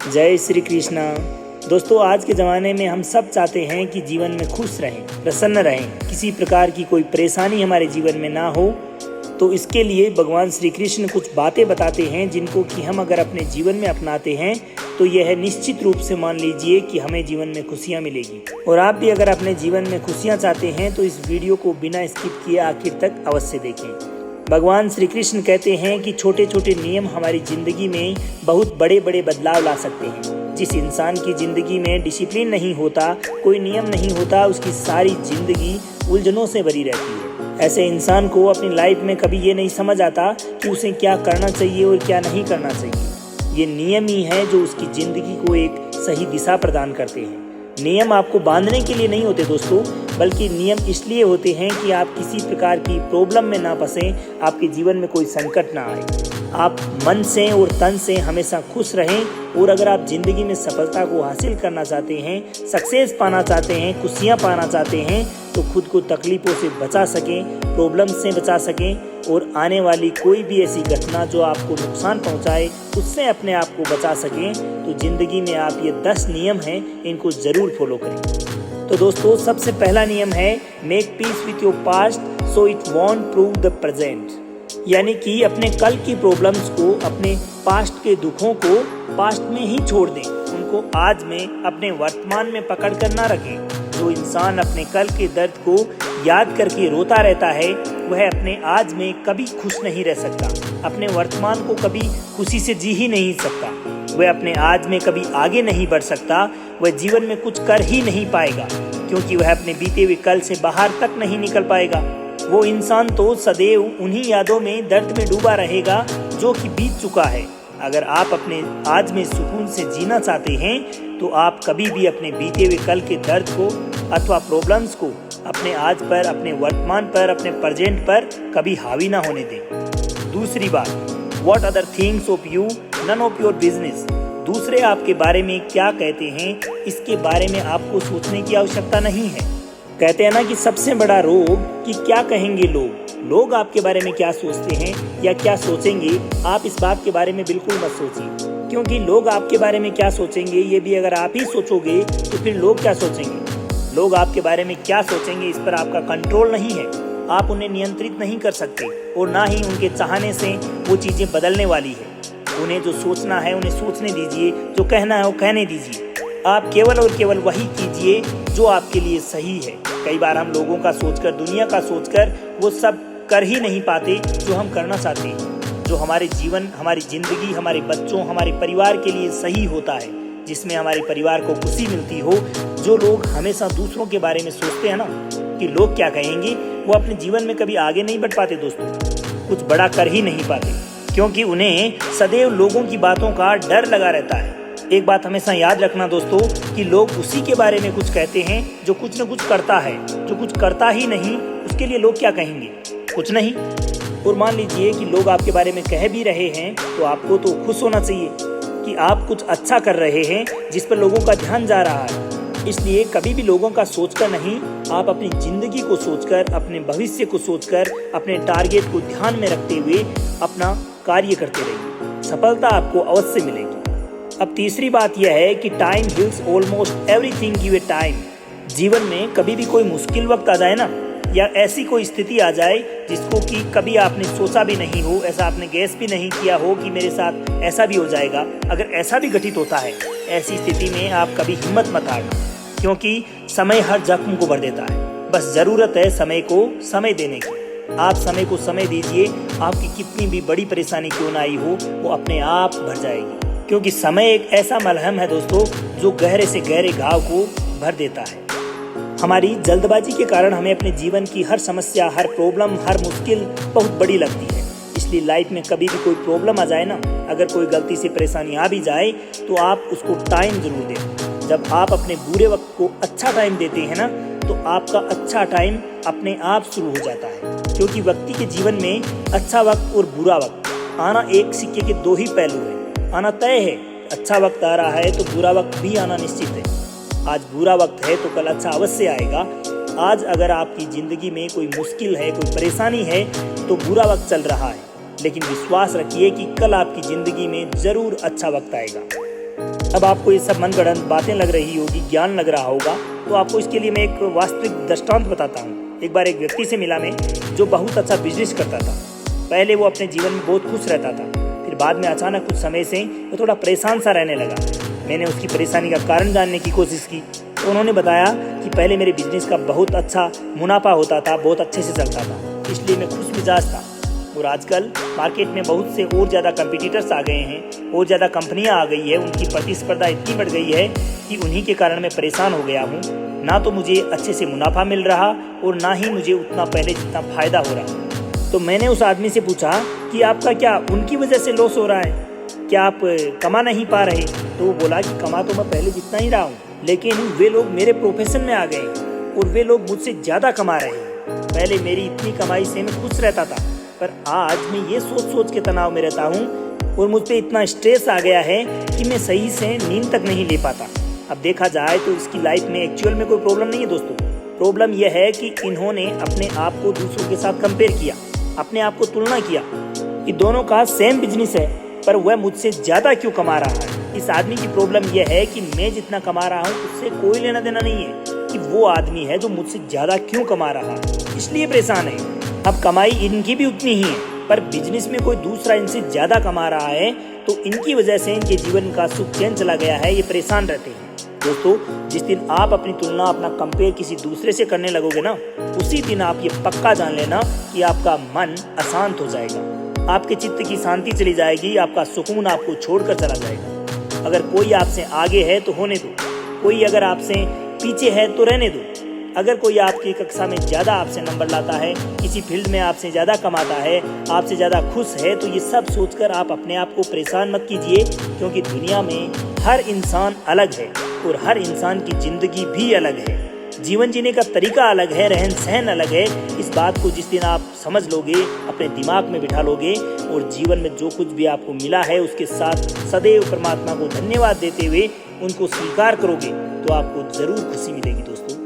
जय श्री कृष्णा। दोस्तों, आज के ज़माने में हम सब चाहते हैं कि जीवन में खुश रहें, प्रसन्न रहें, किसी प्रकार की कोई परेशानी हमारे जीवन में ना हो। तो इसके लिए भगवान श्री कृष्ण कुछ बातें बताते हैं जिनको कि हम अगर अपने जीवन में अपनाते हैं तो यह निश्चित रूप से मान लीजिए कि हमें जीवन में खुशियाँ मिलेगी। और आप भी अगर अपने जीवन में खुशियाँ चाहते हैं तो इस वीडियो को बिना स्किप किए आखिर तक अवश्य देखें। भगवान श्री कृष्ण कहते हैं कि छोटे छोटे नियम हमारी ज़िंदगी में बहुत बड़े बड़े बदलाव ला सकते हैं। जिस इंसान की ज़िंदगी में डिसिप्लिन नहीं होता, कोई नियम नहीं होता, उसकी सारी ज़िंदगी उलझनों से भरी रहती है। ऐसे इंसान को अपनी लाइफ में कभी ये नहीं समझ आता कि उसे क्या करना चाहिए और क्या नहीं करना चाहिए। ये नियम ही है जो उसकी ज़िंदगी को एक सही दिशा प्रदान करते हैं। नियम आपको बांधने के लिए नहीं होते दोस्तों, बल्कि नियम इसलिए होते हैं कि आप किसी प्रकार की प्रॉब्लम में ना फंसें, आपके जीवन में कोई संकट ना आए, आप मन से और तन से हमेशा खुश रहें। और अगर आप ज़िंदगी में सफलता को हासिल करना चाहते हैं, सक्सेस पाना चाहते हैं, खुशियाँ पाना चाहते हैं, तो खुद को तकलीफ़ों से बचा सकें, प्रॉब्लम से बचा सकें और आने वाली कोई भी ऐसी घटना जो आपको नुकसान पहुंचाए उससे अपने आप को बचा सकें, तो ज़िंदगी में आप ये 10 नियम हैं, इनको ज़रूर फॉलो करें। तो दोस्तों, सबसे पहला नियम है make peace with your past so it won't prove the present. यानी कि अपने कल की प्रॉब्लम्स को, अपने पास्ट के दुखों को पास्ट में ही छोड़ दें, उनको आज में अपने वर्तमान में पकड़ कर ना रखें। जो इंसान अपने कल के दर्द को याद करके रोता रहता है वह अपने आज में कभी खुश नहीं रह सकता, अपने वर्तमान को कभी खुशी से जी ही नहीं सकता, वह अपने आज में कभी आगे नहीं बढ़ सकता, वह जीवन में कुछ कर ही नहीं पाएगा, क्योंकि वह अपने बीते हुए कल से बाहर तक नहीं निकल पाएगा। वो इंसान तो सदैव उन्हीं यादों में, दर्द में डूबा रहेगा जो कि बीत चुका है। अगर आप अपने आज में सुकून से जीना चाहते हैं तो आप कभी भी अपने बीते हुए कल के दर्द को अथवा प्रॉब्लम्स को अपने आज पर, अपने वर्तमान पर, अपने प्रेजेंट पर कभी हावी ना होने दें। दूसरी बात, what other things of you none of your business. दूसरे आपके बारे में क्या कहते हैं इसके बारे में आपको सोचने की आवश्यकता नहीं है। कहते हैं ना कि सबसे बड़ा रोग कि क्या कहेंगे लोग आपके बारे में क्या सोचते हैं या क्या सोचेंगे। आप इस बात के बारे में बिल्कुल मत सोचिए, क्योंकि लोग आपके बारे में क्या सोचेंगे ये भी अगर आप ही सोचोगे तो फिर लोग क्या सोचेंगे। लोग आपके बारे में क्या सोचेंगे इस पर आपका कंट्रोल नहीं है, आप उन्हें नियंत्रित नहीं कर सकते और ना ही उनके चाहने से वो चीज़ें बदलने वाली है। उन्हें जो सोचना है उन्हें सोचने दीजिए, जो कहना है वो कहने दीजिए। आप केवल और केवल वही कीजिए जो आपके लिए सही है। कई बार हम लोगों का सोचकर, दुनिया का सोचकर वो सब कर ही नहीं पाते जो हम करना चाहते हैं, जो हमारे जीवन, हमारी ज़िंदगी, हमारे बच्चों, हमारे परिवार के लिए सही होता है, जिसमें हमारे परिवार को खुशी मिलती हो। जो लोग हमेशा दूसरों के बारे में सोचते हैं ना कि लोग क्या कहेंगे, वो अपने जीवन में कभी आगे नहीं बढ़ पाते दोस्तों, कुछ बड़ा कर ही नहीं पाते, क्योंकि उन्हें सदैव लोगों की बातों का डर लगा रहता है। एक बात हमेशा याद रखना दोस्तों कि लोग उसी के बारे में कुछ कहते हैं जो कुछ न कुछ करता है, जो कुछ करता ही नहीं उसके लिए लोग क्या कहेंगे, कुछ नहीं। और मान लीजिए कि लोग आपके बारे में कह भी रहे हैं तो आपको तो खुश होना चाहिए कि आप कुछ अच्छा कर रहे हैं जिस पर लोगों का ध्यान जा रहा है। इसलिए कभी भी लोगों का सोचकर नहीं, आप अपनी ज़िंदगी को सोचकर, अपने भविष्य को सोचकर, अपने टारगेट को ध्यान में रखते हुए अपना कार्य करते रहिए, सफलता आपको अवश्य मिलेगी। अब तीसरी बात यह है कि time heals almost everything, give a time. जीवन में कभी भी कोई मुश्किल वक्त आ जाए ना, या ऐसी कोई स्थिति आ जाए जिसको कि कभी आपने सोचा भी नहीं हो, ऐसा आपने गैस भी नहीं किया हो कि मेरे साथ ऐसा भी हो जाएगा, अगर ऐसा भी घटित होता है, ऐसी स्थिति में आप कभी हिम्मत मत हारना, क्योंकि समय हर जख्म को भर देता है। बस ज़रूरत है समय को समय देने की। आप समय को समय दीजिए, आपकी कितनी भी बड़ी परेशानी क्यों ना आई हो वो अपने आप भर जाएगी, क्योंकि समय एक ऐसा मलहम है दोस्तों जो गहरे से गहरे घाव को भर देता है। हमारी जल्दबाजी के कारण हमें अपने जीवन की हर समस्या, हर प्रॉब्लम, हर मुश्किल बहुत बड़ी लगती है। इसलिए लाइफ में कभी भी कोई प्रॉब्लम आ जाए ना, अगर कोई गलती से परेशानी आ भी जाए तो आप उसको टाइम जरूर दें। जब आप अपने बुरे वक्त को अच्छा टाइम देते हैं ना, तो आपका अच्छा टाइम अपने आप शुरू हो जाता है, क्योंकि व्यक्ति के जीवन में अच्छा वक्त और बुरा वक्त आना एक सिक्के के दो ही पहलू है। आना तय है, अच्छा वक्त आ रहा है तो बुरा वक्त भी आना निश्चित है। आज बुरा वक्त है तो कल अच्छा अवश्य आएगा। आज अगर आपकी ज़िंदगी में कोई मुश्किल है, कोई परेशानी है, तो बुरा वक्त चल रहा है, लेकिन विश्वास रखिए कि कल आपकी ज़िंदगी में ज़रूर अच्छा वक्त आएगा। अब आपको ये सब मनगढ़ंत बातें लग रही होगी, ज्ञान लग रहा होगा, तो आपको इसके लिए मैं एक वास्तविक दृष्टांत बताता हूँ। एक बार एक व्यक्ति से मिला मैं जो बहुत अच्छा बिजनेस करता था। पहले वो अपने जीवन में बहुत खुश रहता था, फिर बाद में अचानक कुछ समय से वो थोड़ा परेशान सा रहने लगा। मैंने उसकी परेशानी का कारण जानने की कोशिश की तो उन्होंने बताया कि पहले मेरे बिजनेस का बहुत अच्छा मुनाफा होता था, बहुत अच्छे से चलता था, इसलिए मैं खुश मिजाज था। और आजकल मार्केट में बहुत से और ज़्यादा कंपटीटर्स आ गए हैं, और ज़्यादा कंपनियां आ गई है, उनकी प्रतिस्पर्धा इतनी बढ़ गई है कि उन्हीं के कारण मैं परेशान हो गया हूँ। ना तो मुझे अच्छे से मुनाफा मिल रहा और ना ही मुझे उतना पहले जितना फ़ायदा हो रहा। तो मैंने उस आदमी से पूछा कि आपका क्या उनकी वजह से लॉस हो रहा है, क्या आप कमा नहीं पा रहे? तो वो बोला कि कमा तो मैं पहले जितना ही रहा हूँ, लेकिन वे लोग मेरे प्रोफेशन में आ गए और वे लोग मुझसे ज़्यादा कमा रहे हैं। पहले मेरी इतनी कमाई से मैं खुश रहता था, पर आज मैं ये सोच के तनाव में रहता हूँ और मुझ पर इतना स्ट्रेस आ गया है कि मैं सही से नींद तक नहीं ले पाता। अब देखा जाए तो इसकी लाइफ में एक्चुअल में कोई प्रॉब्लम नहीं है दोस्तों। प्रॉब्लम यह है कि इन्होंने अपने आप को दूसरों के साथ कंपेयर किया, अपने आप को तुलना किया कि दोनों का सेम बिजनेस है पर वह मुझसे ज़्यादा क्यों कमा रहा है। इस आदमी की प्रॉब्लम यह है कि मैं जितना कमा रहा हूँ उससे कोई लेना देना नहीं है कि वो आदमी है जो मुझसे ज़्यादा क्यों कमा रहा है, इसलिए परेशान है। अब कमाई इनकी भी उतनी ही है, पर बिजनेस में कोई दूसरा इनसे ज़्यादा कमा रहा है तो इनकी वजह से इनके जीवन का सुख चैन चला गया है, ये परेशान रहते हैं। दोस्तों, जिस दिन आप अपनी तुलना, अपना कंपेयर किसी दूसरे से करने लगोगे ना, उसी दिन आप ये पक्का जान लेना कि आपका मन अशांत हो जाएगा, आपके चित्त की शांति चली जाएगी, आपका सुकून आपको छोड़कर चला जाएगा। अगर कोई आपसे आगे है तो होने दो, कोई अगर आपसे पीछे है तो रहने दो। अगर कोई आपकी कक्षा में ज़्यादा आपसे नंबर लाता है, किसी फील्ड में आपसे ज़्यादा कमाता है, आपसे ज़्यादा खुश है, तो ये सब सोचकर आप अपने आप को परेशान मत कीजिए, क्योंकि दुनिया में हर इंसान अलग है और हर इंसान की ज़िंदगी भी अलग है। जीवन जीने का तरीका अलग है, रहन सहन अलग है। इस बात को जिस दिन आप समझ लोगे, अपने दिमाग में बिठा लोगे और जीवन में जो कुछ भी आपको मिला है उसके साथ सदैव परमात्मा को धन्यवाद देते हुए उनको स्वीकार करोगे, तो आपको ज़रूर खुशी मिलेगी दोस्तों।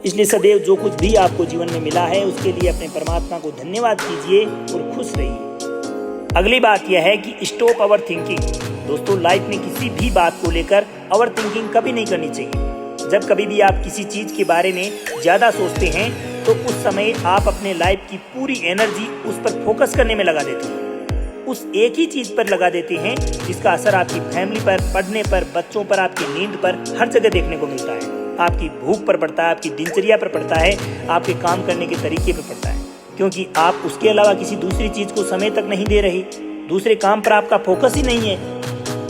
इसलिए सदैव जो कुछ भी आपको जीवन में मिला है उसके लिए अपने परमात्मा को धन्यवाद कीजिए और खुश रहिए। अगली बात यह है कि स्टॉप ओवर थिंकिंग। दोस्तों, लाइफ में किसी भी बात को लेकर ओवर थिंकिंग कभी नहीं करनी चाहिए। जब कभी भी आप किसी चीज़ के बारे में ज़्यादा सोचते हैं तो उस समय आप अपने लाइफ की पूरी एनर्जी उस पर फोकस करने में लगा देते हैं, उस एक ही चीज़ पर लगा देते हैं जिसका असर आपकी फैमिली पर, पढ़ने पर, बच्चों पर, आपकी नींद पर, हर जगह देखने को मिलता है। आपकी भूख पर पड़ता है, आपकी दिनचर्या पर पड़ता है, आपके काम करने के तरीके पर पड़ता है, क्योंकि आप उसके अलावा किसी दूसरी चीज़ को समय तक नहीं दे रहे, दूसरे काम पर आपका फोकस ही नहीं है।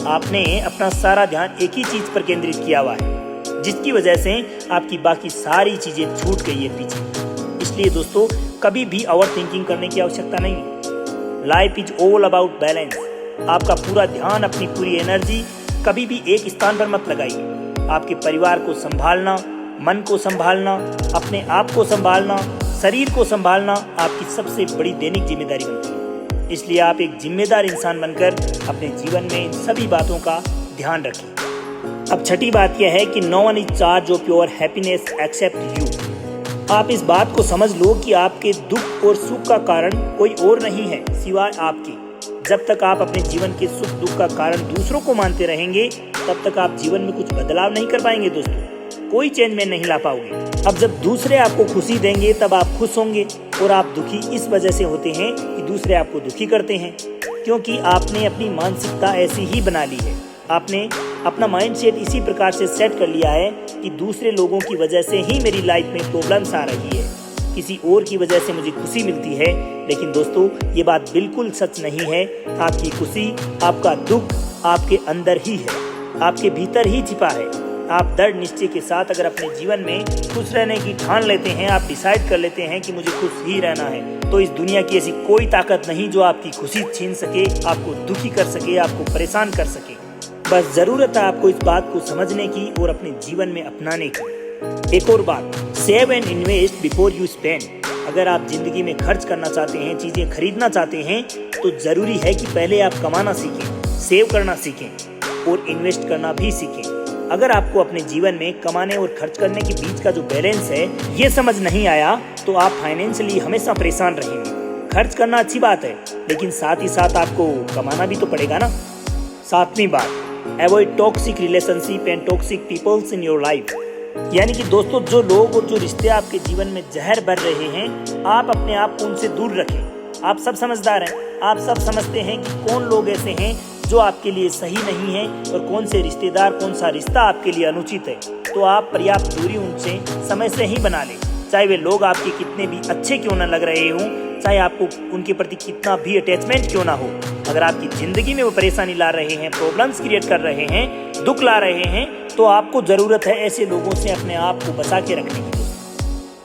आपने अपना सारा ध्यान एक ही चीज़ पर केंद्रित किया हुआ है, जिसकी वजह से आपकी बाकी सारी चीज़ें छूट गई है पीछे। इसलिए दोस्तों, कभी भी ओवर थिंकिंग करने की आवश्यकता नहीं है। Life is all about balance. आपका पूरा ध्यान, अपनी पूरी एनर्जी कभी भी एक स्थान पर मत लगाइए। आपके परिवार को संभालना, मन को संभालना, अपने आप को संभालना, शरीर को संभालना आपकी सबसे बड़ी दैनिक जिम्मेदारी बनती है। इसलिए आप एक जिम्मेदार इंसान बनकर अपने जीवन में इन सभी बातों का ध्यान रखें। अब छठी बात यह है कि no one is charge of your happiness except you. आप इस बात को समझ लो कि आपके दुख और सुख का कारण कोई और नहीं है सिवाय आपके। जब तक आप अपने जीवन के सुख दुख का कारण दूसरों को मानते रहेंगे, तब तक आप जीवन में कुछ बदलाव नहीं कर पाएंगे दोस्तों, कोई चेंजमेंट नहीं ला पाओगे। अब जब दूसरे आपको खुशी देंगे तब आप खुश होंगे, और आप दुखी इस वजह से होते हैं कि दूसरे आपको दुखी करते हैं, क्योंकि आपने अपनी मानसिकता ऐसी ही बना ली है। आपने अपना माइंडसेट इसी प्रकार से सेट कर लिया है कि दूसरे लोगों की वजह से ही मेरी लाइफ में प्रॉब्लम्स आ रही है, किसी और की वजह से मुझे खुशी मिलती है। लेकिन दोस्तों, ये बात बिल्कुल सच नहीं है। आपकी खुशी, आपका दुख आपके अंदर ही है, आपके भीतर ही छिपा है। आप दृढ़ निश्चय के साथ अगर अपने जीवन में खुश रहने की ठान लेते हैं, आप डिसाइड कर लेते हैं कि मुझे खुश ही रहना है, तो इस दुनिया की ऐसी कोई ताकत नहीं जो आपकी खुशी छीन सके, आपको दुखी कर सके, आपको परेशान कर सके। बस जरूरत है आपको इस बात को समझने की और अपने जीवन में अपनाने की। एक और बात, save and invest before you spend. अगर आप जिंदगी में खर्च करना चाहते हैं, चीजें खरीदना चाहते हैं, तो जरूरी है कि पहले आप कमाना सीखें, सेव करना सीखें और इन्वेस्ट करना भी सीखें। अगर आपको अपने जीवन में कमाने और खर्च करने के बीच का जो बैलेंस है ये समझ नहीं आया, तो आप फाइनेंशियली हमेशा परेशान रहेंगे। खर्च करना अच्छी बात है, लेकिन साथ ही साथ आपको कमाना भी तो पड़ेगा ना। सातवीं बात, avoid toxic relationship and toxic peoples in your life. यानी कि दोस्तों, जो लोग और जो रिश्ते आपके जीवन में जहर भर रहे हैं, आप अपने आप को उनसे दूर रखें। आप सब समझदार हैं, आप सब समझते हैं कि कौन लोग ऐसे हैं जो आपके लिए सही नहीं है और कौन से रिश्तेदार, कौन सा रिश्ता आपके लिए अनुचित है। तो आप पर्याप्त दूरी उनसे समय से ही बना लें, चाहे वे लोग आपके कितने भी अच्छे क्यों ना लग रहे हों, चाहे आपको उनके प्रति कितना भी अटैचमेंट क्यों ना हो। अगर आपकी ज़िंदगी में वो परेशानी ला रहे हैं, प्रॉब्लम्स क्रिएट कर रहे हैं, दुख ला रहे हैं, तो आपको ज़रूरत है ऐसे लोगों से अपने आप को बचा के रखने की।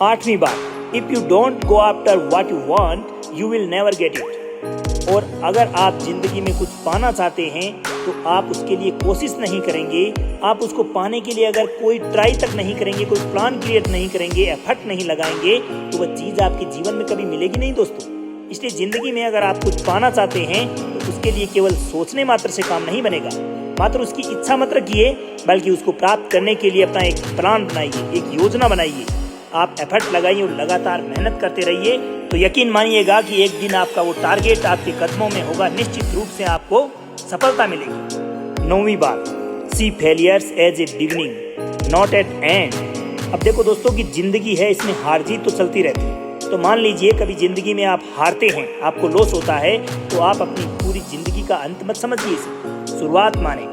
8वीं बात, if you don't go after what you want you will never get it. और अगर आप ज़िंदगी में कुछ पाना चाहते हैं तो आप उसके लिए कोशिश नहीं करेंगे, आप उसको पाने के लिए अगर कोई ट्राई तक नहीं करेंगे, कोई प्लान क्रिएट नहीं करेंगे, एफर्ट नहीं लगाएंगे, तो वह चीज़ आपके जीवन में कभी मिलेगी नहीं दोस्तों। इसलिए ज़िंदगी में अगर आप कुछ पाना चाहते हैं तो उसके लिए केवल सोचने मात्र से काम नहीं बनेगा, मात्र उसकी इच्छा मत रखिए, बल्कि उसको प्राप्त करने के लिए अपना एक प्लान बनाइए, एक योजना बनाइए। आप एफर्ट लगाइए और लगातार मेहनत करते रहिए, तो यकीन मानिएगा कि एक दिन आपका वो टारगेट आपके कदमों में होगा, निश्चित रूप से आपको सफलता मिलेगी। 9वीं बात, see failures as a beginning not at end. अब देखो दोस्तों कि जिंदगी है, इसमें हार जीत तो चलती रहती है। तो मान लीजिए कभी जिंदगी में आप हारते हैं, आपको लॉस होता है, तो आप अपनी पूरी जिंदगी का अंत मत समझिए इसे, शुरुआत माने।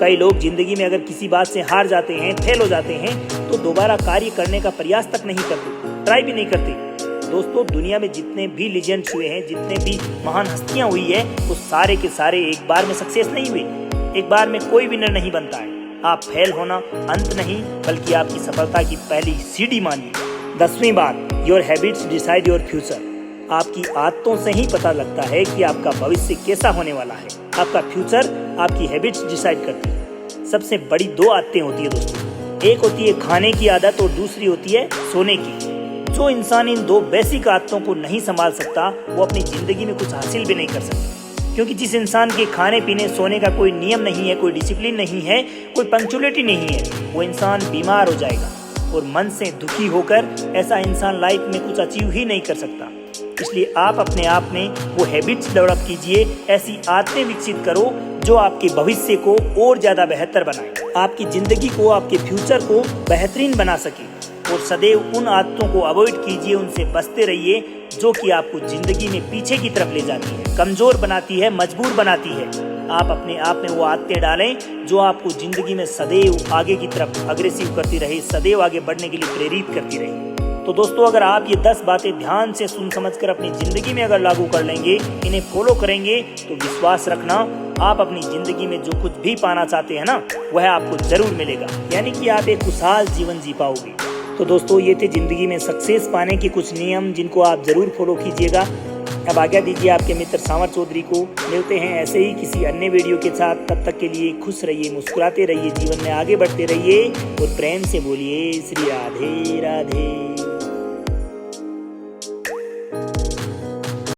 कई लोग जिंदगी में अगर किसी बात से हार जाते हैं, फेल हो जाते हैं, तो दोबारा कार्य करने का प्रयास तक नहीं करते, ट्राई भी नहीं करते। दोस्तों, दुनिया में जितने भी लीजेंड्स हुए हैं, जितने भी महान हस्तियां हुई है, वो सारे के सारे एक बार में सक्सेस नहीं हुए, एक बार में कोई विनर नहीं बनता है। आप फेल होना अंत नहीं, बल्कि आपकी सफलता की पहली सीढ़ी मानिए। 10वीं बात, your habits decide your future. आपकी आदतों से ही पता लगता है कि आपका भविष्य कैसा होने वाला है। आपका फ्यूचर आपकी हैबिट्स डिसाइड करती है। सबसे बड़ी 2 आदतें होती है दोस्तों, एक होती है खाने की आदत और दूसरी होती है सोने की। जो इंसान इन 2 बेसिक आदतों को नहीं संभाल सकता, वो अपनी जिंदगी में कुछ हासिल भी नहीं कर सकता। क्योंकि जिस इंसान के खाने पीने सोने का कोई नियम नहीं है, कोई डिसिप्लिन नहीं है, कोई पंक्चुअलिटी नहीं है, वो इंसान बीमार हो जाएगा और मन से दुखी होकर ऐसा इंसान लाइफ में कुछ अचीव ही नहीं कर सकता। इसलिए आप अपने आप में वो हैबिट्स डेवलप कीजिए, ऐसी आदतें विकसित करो जो आपके भविष्य को और ज़्यादा बेहतर बनाए, आपकी ज़िंदगी को, आपके फ्यूचर को बेहतरीन बना सके। और सदैव उन आदतों को अवॉइड कीजिए, उनसे बचते रहिए जो कि आपको ज़िंदगी में पीछे की तरफ ले जाती है, कमज़ोर बनाती है, मजबूर बनाती है। आप अपने आप में वो आदतें डालें जो आपको ज़िंदगी में सदैव आगे की तरफ अग्रेसिव करती रहे, सदैव आगे बढ़ने के लिए प्रेरित करती रहे। तो दोस्तों, अगर आप ये 10 बातें ध्यान से सुन समझकर अपनी ज़िंदगी में अगर लागू कर लेंगे, इन्हें फॉलो करेंगे, तो विश्वास रखना, आप अपनी ज़िंदगी में जो कुछ भी पाना चाहते हैं ना, वह आपको ज़रूर मिलेगा। यानी कि आप एक खुशहाल जीवन जी पाओगे। तो दोस्तों, ये थे ज़िंदगी में सक्सेस पाने के कुछ नियम, जिनको आप ज़रूर फॉलो कीजिएगा। अब आज्ञा दीजिए आपके मित्र सांवर चौधरी को। मिलते हैं ऐसे ही किसी अन्य वीडियो के साथ। तब तक के लिए खुश रहिए, मुस्कुराते रहिए, जीवन में आगे बढ़ते रहिए और प्रेम से बोलिए श्री राधे राधे।